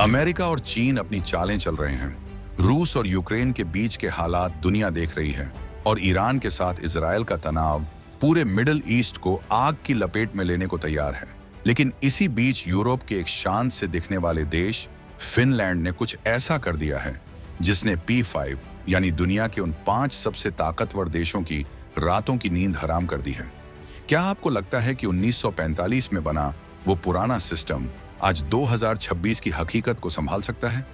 America और चीन अपनी चालें चल रहे हैं। रूस और यूक्रेन के बीच के हालात दुनिया देख रही है और ईरान के साथ इजराइल का तनाव पूरे मिडिल ईस्ट को आग की लपेट में लेने को तैयार है। लेकिन इसी बीच यूरोप के एक शांत से दिखने वाले देश फिनलैंड ने कुछ ऐसा कर दिया है जिसने P5 यानी दुनिया के उन 5 सबसे ताकतवर देशों की रातों की नींद हराम कर दी है। क्या आपको लगता है कि 1945 में बना वो पुराना सिस्टम आज 2026 की हकीकत को संभाल सकता है?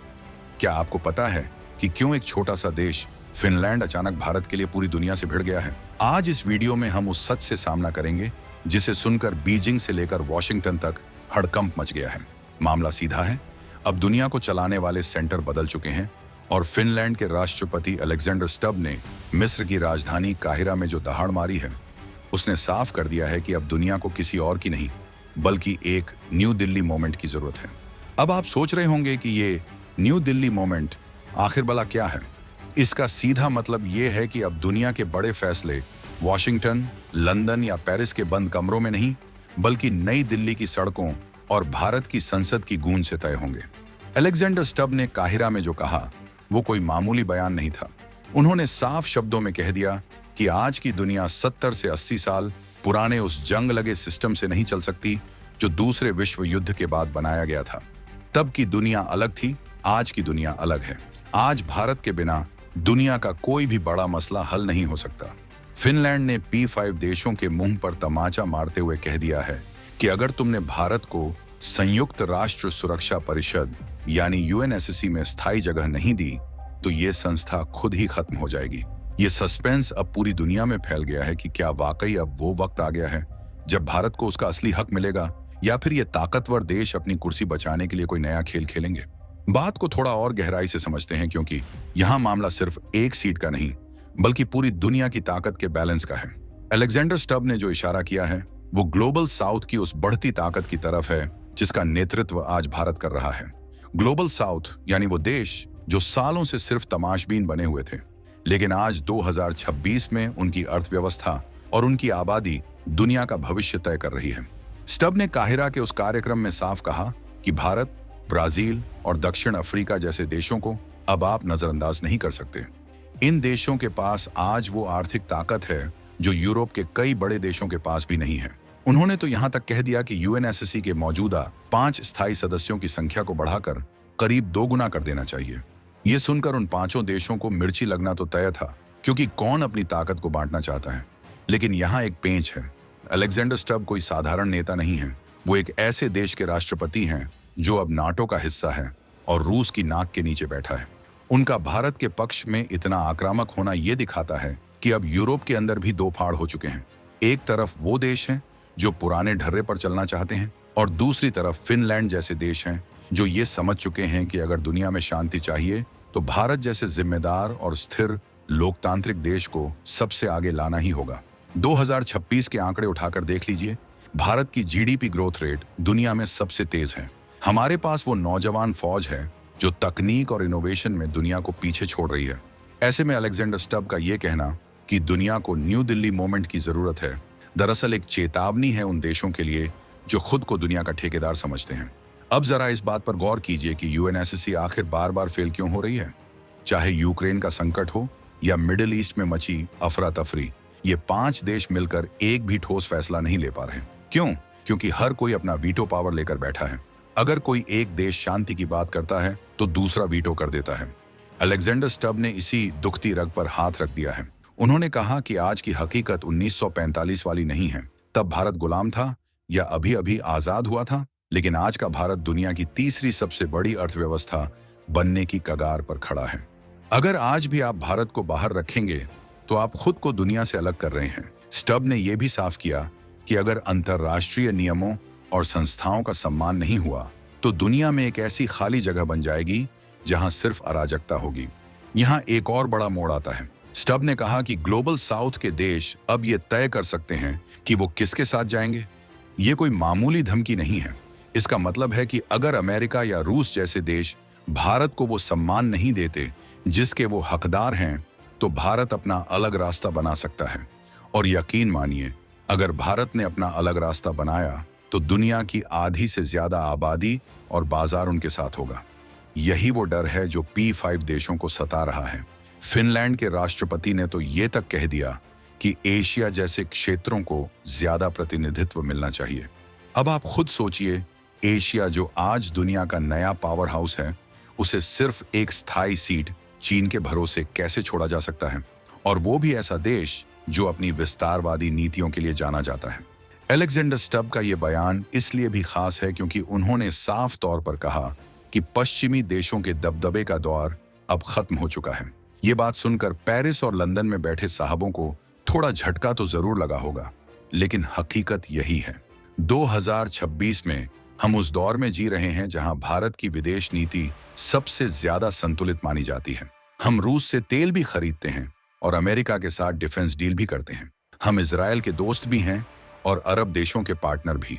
क्या आपको पता है कि क्यों एक छोटा सा देश फिनलैंड अचानक भारत के लिए पूरी दुनिया से भिड़ गया है? आज इस वीडियो में हम उस सच से सामना करेंगे जिसे सुनकर बीजिंग से लेकर वॉशिंगटन तक हड़कंप मच गया है। मामला सीधा है, अब दुनिया को चलाने वाले सेंटर बदल चुके हैं और फिनलैंड के राष्ट्रपति अलेक्जेंडर स्टब ने मिस्र की राजधानी काहिरा में जो दहाड़ मारी है, उसने साफ कर दिया है कि अब दुनिया को किसी और की नहीं बल्कि एक न्यू दिल्ली मोमेंट की जरूरत है। अब आप सोच रहे होंगे कि ये न्यू दिल्ली मोमेंट आखिर भला क्या है? इसका सीधा मतलब ये है कि अब दुनिया के बड़े फैसले वॉशिंगटन, लंदन या पेरिस के बंद कमरों में नहीं बल्कि नई दिल्ली की सड़कों और भारत की संसद की गूंज से तय होंगे। अलेक्जेंडर स्टब ने काहिरा में जो कहा वो कोई मामूली बयान नहीं था। उन्होंने साफ शब्दों में कह दिया कि आज की दुनिया 70 से 80 साल पुराने उस जंग लगे सिस्टम से नहीं चल सकती जो दूसरे विश्व युद्ध के बाद बनाया गया था। तब की दुनिया अलग थी, आज की दुनिया अलग है। आज भारत के बिना दुनिया का कोई भी बड़ा मसला हल नहीं हो सकता। फिनलैंड ने P5 देशों के मुंह पर तमाचा मारते हुए कह दिया है कि अगर तुमने भारत को संयुक्त राष्ट्र सुरक्षा परिषद यानी UNSC में स्थायी जगह नहीं दी तो ये संस्था खुद ही खत्म हो जाएगी। ये सस्पेंस अब पूरी दुनिया में फैल गया है कि क्या वाकई अब वो वक्त आ गया है जब भारत को उसका असली हक मिलेगा या फिर ये ताकतवर देश अपनी कुर्सी बचाने के लिए कोई नया खेल खेलेंगे। बात को थोड़ा और गहराई से समझते हैं क्योंकि यहाँ मामला सिर्फ एक सीट का नहीं बल्कि पूरी दुनिया की ताकत के बैलेंस का है। अलेक्जेंडर स्टब ने जो इशारा किया है वो ग्लोबल साउथ की उस बढ़ती ताकत की तरफ है जिसका नेतृत्व आज भारत कर रहा है। ग्लोबल साउथ यानी वो देश जो सालों से सिर्फ तमाशबीन बने हुए थे, लेकिन आज 2026 में उनकी अर्थव्यवस्था और उनकी आबादी दुनिया का भविष्य तय कर रही है। स्टब ने काहिरा के उस कार्यक्रम में साफ कहा कि भारत, ब्राजील और दक्षिण अफ्रीका जैसे देशों को अब आप नजरअंदाज नहीं कर सकते। इन देशों के पास आज वो आर्थिक ताकत है जो यूरोप के कई बड़े देशों के पास भी नहीं है। उन्होंने तो यहां तक कह दिया कि UNSC के मौजूदा 5 स्थायी सदस्यों की संख्या को बढ़ाकर करीब 2 गुना कर देना चाहिए। ये सुनकर उन 5 देशों को मिर्ची लगना तो तय था क्योंकि कौन अपनी ताकत को बांटना चाहता है। लेकिन यहाँ एक पेंच है। अलेक्जेंडर स्टब कोई साधारण नेता नहीं है। वो एक ऐसे देश के राष्ट्रपति हैं जो अब नाटो का हिस्सा है और रूस की नाक के नीचे बैठा है। उनका भारत के पक्ष में इतना आक्रामक होना ये दिखाता है कि अब यूरोप के अंदर भी 2 फाड़ हो चुके हैं। एक तरफ वो देश हैं जो पुराने ढर्रे पर चलना चाहते हैं और दूसरी तरफ फिनलैंड जैसे देश हैं जो ये समझ चुके हैं कि अगर दुनिया में शांति चाहिए तो भारत जैसे जिम्मेदार और स्थिर लोकतांत्रिक देश को सबसे आगे लाना ही होगा। 2026 के आंकड़े उठाकर देख लीजिए, भारत की GDP ग्रोथ रेट दुनिया में सबसे तेज है। हमारे पास वो नौजवान फौज है जो तकनीक और इनोवेशन में दुनिया को पीछे छोड़ रही है। ऐसे में अलेक्जेंडर स्टब का ये कहना कि दुनिया को न्यू दिल्ली मोमेंट की जरूरत है दरअसल एक चेतावनी है उन देशों के लिए जो खुद को दुनिया का ठेकेदार समझते हैं। अब जरा इस बात पर गौर कीजिए कि UNSC आखिर बार बार फेल क्यों हो रही है। चाहे यूक्रेन का संकट हो या मिडिल ईस्ट में मची अफरा तफरी, ये 5 देश मिलकर एक भी ठोस फैसला नहीं ले पा रहे। क्यों? क्योंकि हर कोई अपना वीटो पावर लेकर बैठा है। अगर कोई एक देश शांति की बात करता है तो दूसरा वीटो कर देता है। अलेक्जेंडर स्टब ने इसी दुखती रग पर हाथ रख दिया है। उन्होंने कहा कि आज की हकीकत 1945 वाली नहीं है। तब भारत गुलाम था या अभी अभी आजाद हुआ था, लेकिन आज का भारत दुनिया की तीसरी सबसे बड़ी अर्थव्यवस्था बनने की कगार पर खड़ा है। अगर आज भी आप भारत को बाहर रखेंगे तो आप खुद को दुनिया से अलग कर रहे हैं। स्टब ने यह भी साफ किया कि अगर अंतर्राष्ट्रीय नियमों और संस्थाओं का सम्मान नहीं हुआ तो दुनिया में एक ऐसी खाली जगह बन जाएगी जहां सिर्फ अराजकता होगी। यहां एक और बड़ा मोड़ आता है। स्टब ने कहा कि ग्लोबल साउथ के देश अब ये तय कर सकते हैं कि वो किसके साथ जाएंगे। ये कोई मामूली धमकी नहीं है। इसका मतलब है कि अगर अमेरिका या रूस जैसे देश भारत को वो सम्मान नहीं देते जिसके वो हकदार हैं तो भारत अपना अलग रास्ता बना सकता है। और यकीन मानिए, अगर भारत ने अपना अलग रास्ता बनाया तो दुनिया की आधी से ज्यादा आबादी और बाजार उनके साथ होगा। यही वो डर है जो P5 देशों को सता रहा है। फिनलैंड के राष्ट्रपति ने तो ये तक कह दिया कि एशिया जैसे क्षेत्रों को ज्यादा प्रतिनिधित्व मिलना चाहिए। अब आप खुद सोचिए, एशिया जो आज दुनिया का नया पावर हाउस है, उसे सिर्फ एक स्थायी सीट चीन के भरोसे कैसे छोड़ा जा सकता है, और वो भी ऐसा देश जो अपनी विस्तारवादी नीतियों के लिए जाना जाता है। अलेक्जेंडर स्टब का ये बयान इसलिए भी खास है क्योंकि उन्होंने साफ तौर पर कहा कि पश्चिमी देशों के दबदबे का दौर अब खत्म हो चुका है। ये बात सुनकर पेरिस और लंदन में बैठे साहबों को थोड़ा झटका तो जरूर लगा होगा, लेकिन हकीकत यही है। 2026 में हम उस दौर में जी रहे हैं जहां भारत की विदेश नीति सबसे ज्यादा संतुलित मानी जाती है। हम रूस से तेल भी खरीदते हैं और अमेरिका के साथ डिफेंस डील भी करते हैं। हम इजराइल के दोस्त भी हैं और अरब देशों के पार्टनर भी।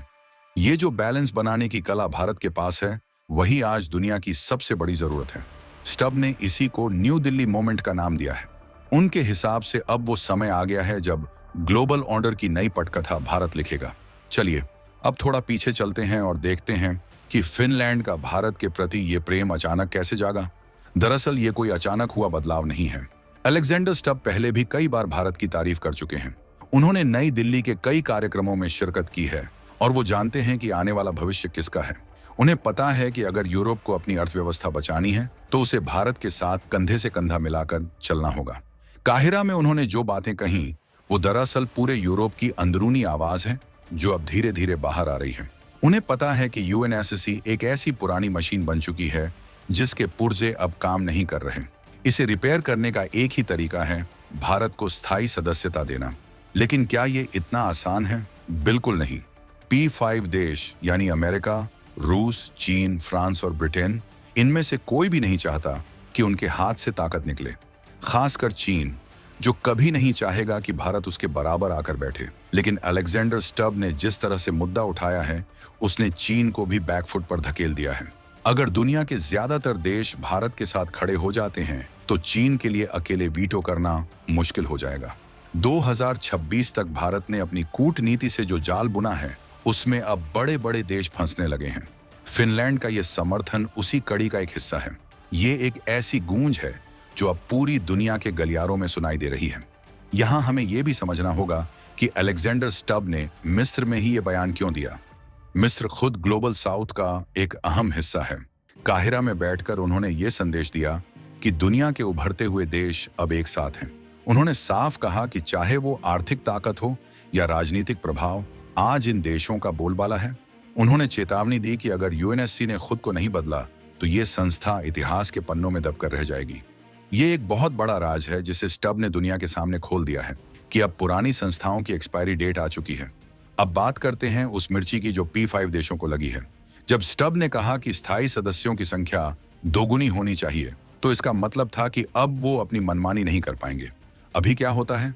ये जो बैलेंस बनाने की कला भारत के पास है, वही आज दुनिया की सबसे बड़ी जरूरत है। स्टब ने इसी को न्यू दिल्ली मोमेंट का नाम दिया है। उनके हिसाब से अब वो समय आ गया है जब ग्लोबल ऑर्डर की नई पटकथा भारत लिखेगा। चलिए अब थोड़ा पीछे चलते हैं और देखते हैं कि फिनलैंड का भारत के प्रति ये प्रेम अचानक कैसे जागा। दरअसल ये कोई अचानक हुआ बदलाव नहीं है। अलेक्जेंडर स्टब पहले भी कई बार भारत की तारीफ कर चुके हैं। उन्होंने नई दिल्ली के कई कार्यक्रमों में शिरकत की है और वो जानते हैं कि आने वाला भविष्य किसका है। उन्हें पता है कि अगर यूरोप को अपनी अर्थव्यवस्था बचानी है तो उसे भारत के साथ कंधे से कंधा मिलाकर चलना होगा। काहिरा में उन्होंने जो बातें कही वो दरअसल पूरे यूरोप की अंदरूनी आवाज है जो अब धीरे धीरे बाहर आ रही है। उन्हें पता है कि यूएनएससी एक ऐसी पुरानी मशीन बन चुकी है जिसके पुर्जे अब काम नहीं कर रहे। इसे रिपेयर करने का एक ही तरीका है भारत को स्थायी सदस्यता देना। लेकिन क्या ये इतना आसान है? बिल्कुल नहीं। P5 देश यानी अमेरिका, रूस, चीन, फ्रांस और ब्रिटेन, इनमें से कोई भी नहीं चाहता कि उनके हाथ से ताकत निकले। खासकर चीन, जो कभी नहीं चाहेगा कि भारत उसके बराबर आकर बैठे। लेकिन अलेक्जेंडर स्टब ने जिस तरह से मुद्दा उठाया है, उसने चीन को भी बैकफुट पर धकेल दिया है। अगर दुनिया के ज्यादातर देश भारत के साथ खड़े हो जाते हैं तो चीन के लिए अकेले वीटो करना मुश्किल हो जाएगा। 2026 तक भारत ने अपनी कूटनीति से जो जाल बुना है, उसमें अब बड़े बड़े देश फंसने लगे हैं। फिनलैंड का यह समर्थन उसी कड़ी का एक हिस्सा है। ये एक ऐसी गूंज है जो अब पूरी दुनिया के गलियारों में सुनाई दे रही है। यहां हमें यह भी समझना होगा कि अलेक्जेंडर स्टब ने मिस्र में ही ये बयान क्यों दिया। मिस्र खुद ग्लोबल साउथ का एक अहम हिस्सा है। काहिरा में बैठकर उन्होंने ये संदेश दिया कि दुनिया के उभरते हुए देश अब एक साथ हैं। उन्होंने साफ कहा कि चाहे वो आर्थिक ताकत हो या राजनीतिक प्रभाव, आज इन देशों का बोलबाला है। उन्होंने चेतावनी दी कि अगर यूएनएससी ने खुद को नहीं बदला तो ये संस्था इतिहास के पन्नों में दबकर रह जाएगी। ये एक बहुत बड़ा राज है जिसे स्टब ने दुनिया के सामने खोल दिया है कि अब पुरानी संस्थाओं की एक्सपायरी डेट आ चुकी है। अब बात करते हैं उस मिर्ची की जो P5 देशों को लगी है। जब स्टब ने कहा कि स्थायी सदस्यों की संख्या दोगुनी होनी चाहिए, तो इसका मतलब था कि अब वो अपनी मनमानी नहीं कर पाएंगे। अभी क्या होता है,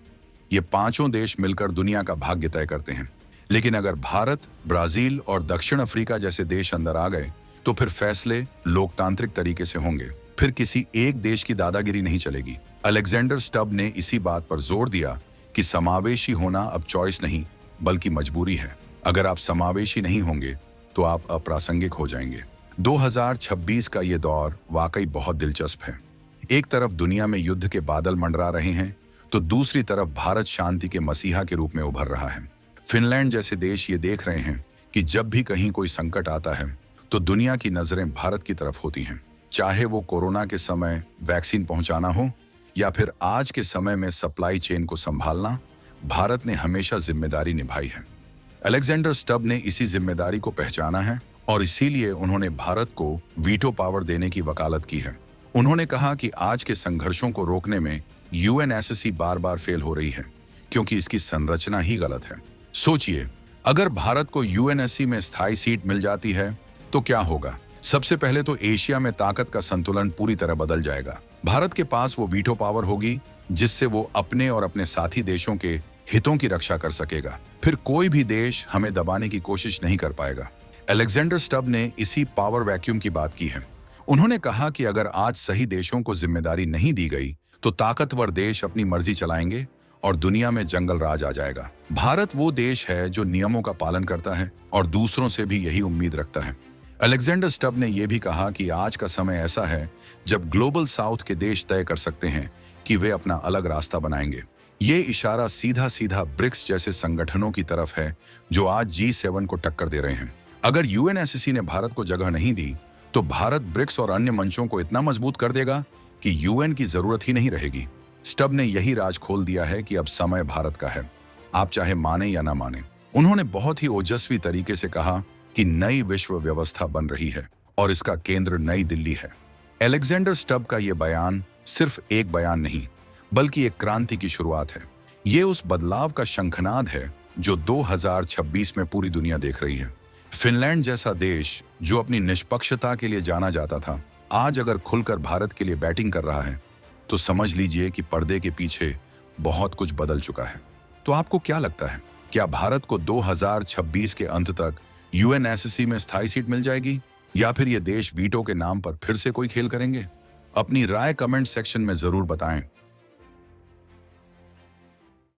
ये पांचों देश मिलकर दुनिया का भाग्य तय करते हैं। लेकिन अगर भारत, ब्राजील और दक्षिण अफ्रीका जैसे देश अंदर आ गए तो फिर फैसले लोकतांत्रिक तरीके से होंगे। फिर किसी एक देश की दादागिरी नहीं चलेगी। अलेक्जेंडर स्टब ने इसी बात पर जोर दिया कि समावेशी होना अब चॉइस नहीं बल्कि मजबूरी है। अगर आप समावेशी नहीं होंगे तो आप अप्रासंगिक हो जाएंगे। 2026 का ये दौर वाकई बहुत दिलचस्प है। एक तरफ दुनिया में युद्ध के बादल मंडरा रहे हैं तो दूसरी तरफ भारत शांति के मसीहा के रूप में उभर रहा है। फिनलैंड जैसे देश ये देख रहे हैं कि जब भी कहीं कोई संकट आता है तो दुनिया की नजरें भारत की तरफ होती हैं। चाहे वो कोरोना के समय वैक्सीन पहुंचाना हो या फिर आज के समय में सप्लाई चेन को संभालना, भारत ने हमेशा जिम्मेदारी निभाई है। अलेक्जेंडर स्टब ने इसी जिम्मेदारी को पहचाना है और इसीलिए उन्होंने भारत को वीटो पावर देने की वकालत की है। उन्होंने कहा कि आज के संघर्षों को रोकने में यूएनएससी बार बार फेल हो रही है क्योंकि इसकी संरचना ही गलत है। सोचिए, अगर भारत को यूएनएससी में स्थायी सीट मिल जाती है तो क्या होगा? सबसे पहले तो एशिया में ताकत का संतुलन पूरी तरह बदल जाएगा। भारत के पास वो वीटो पावर होगी जिससे वो अपने और अपने साथी देशों के हितों की रक्षा कर सकेगा। फिर कोई भी देश हमें दबाने की कोशिश नहीं कर पाएगा। अलेक्जेंडर स्टब ने इसी पावर वैक्यूम की बात की है। उन्होंने कहा कि अगर आज सही देशों को जिम्मेदारी नहीं दी गई तो ताकतवर देश अपनी मर्जी चलाएंगे और दुनिया में जंगल राज आ जाएगा। भारत वो देश है जो नियमों का पालन करता है और दूसरों से भी यही उम्मीद रखता है। अलेक्जेंडर स्टब ने यह भी कहा कि आज का समय ऐसा है जब ग्लोबल साउथ के देश तय कर सकते हैं कि वे अपना अलग रास्ता बनाएंगे। ये इशारा सीधा सीधा ब्रिक्स जैसे संगठनों की तरफ है जो आज G7 को टक्कर दे रहे हैं। अगर यूएनएससी ने भारत को जगह नहीं दी तो भारत ब्रिक्स और अन्य मंचों को इतना मजबूत कर देगा कि यूएन की जरूरत ही नहीं रहेगी। स्टब ने यही राज खोल दिया है कि अब समय भारत का है, आप चाहे माने या ना माने। उन्होंने बहुत ही ओजस्वी तरीके से कहा कि नई विश्व व्यवस्था बन रही है और इसका केंद्र नई दिल्ली है। अलेक्जेंडर स्टब का यह बयान सिर्फ एक बयान नहीं बल्कि एक क्रांति की शुरुआत है। ये उस बदलाव का शंखनाद है जो 2026 में पूरी दुनिया देख रही है। फिनलैंड जैसा देश जो अपनी निष्पक्षता के लिए जाना जाता था, आज अगर खुलकर भारत के लिए बैटिंग कर रहा है तो समझ लीजिए कि पर्दे के पीछे बहुत कुछ बदल चुका है। तो आपको क्या लगता है, क्या भारत को 2026 के अंत तक यूएनएससी में स्थायी सीट मिल जाएगी या फिर ये देश वीटो के नाम पर फिर से कोई खेल करेंगे? अपनी राय कमेंट सेक्शन में जरूर बताएं।